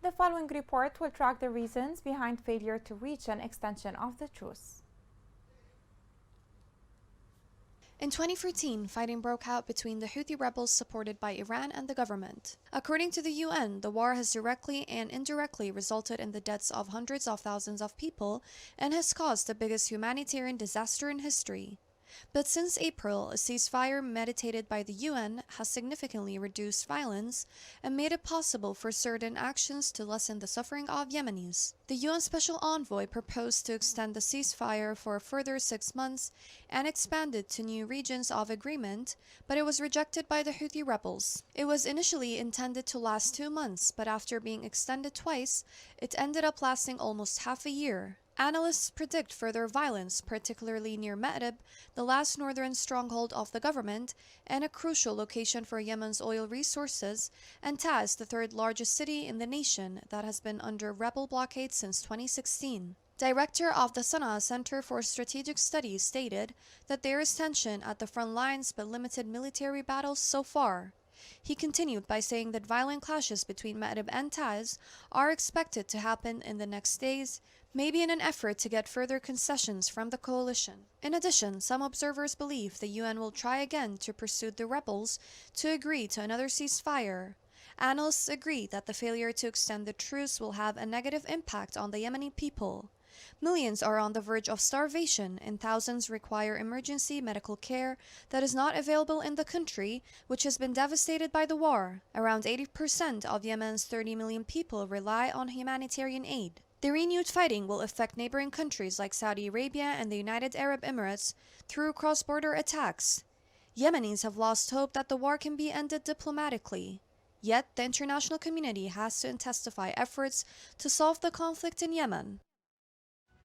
The following report will track the reasons behind failure to reach an extension of the truce. In 2014, fighting broke out between the Houthi rebels supported by Iran and the government. According to the UN, the war has directly and indirectly resulted in the deaths of hundreds of thousands of people and has caused the biggest humanitarian disaster in history. But since April, a ceasefire mediated by the UN has significantly reduced violence and made it possible for certain actions to lessen the suffering of Yemen'S. The UN Special Envoy proposed to extend the ceasefire for a further 6 months and expand it to new regions of agreement, but it was rejected by the Houthi rebels. It was initially intended to last 2 months, but after being extended twice, it ended up lasting almost half a year. Analysts predict further violence, particularly near Ma'rib, the last northern stronghold of the government and a crucial location for Yemen's oil resources, and Taiz, the third largest city in the nation that has been under rebel blockade since 2016. Director of the Sana'a Center for Strategic Studies stated that there is tension at the front lines but limited military battles so far. He continued by saying that violent clashes between Ma'rib and Taiz are expected to happen in the next days, maybe in an effort to get further concessions from the coalition. In addition, some observers believe the UN will try again to persuade the rebels to agree to another ceasefire. Analysts agree that the failure to extend the truce will have a negative impact on the Yemeni people. Millions are on the verge of starvation and thousands require emergency medical care that is not available in the country, which has been devastated by the war. Around 80% of Yemen's 30 million people rely on humanitarian aid. The renewed fighting will affect neighboring countries like Saudi Arabia and the United Arab Emirates through cross-border attacks. Yemenis have lost hope that the war can be ended diplomatically. Yet, the international community has to intensify efforts to solve the conflict in Yemen.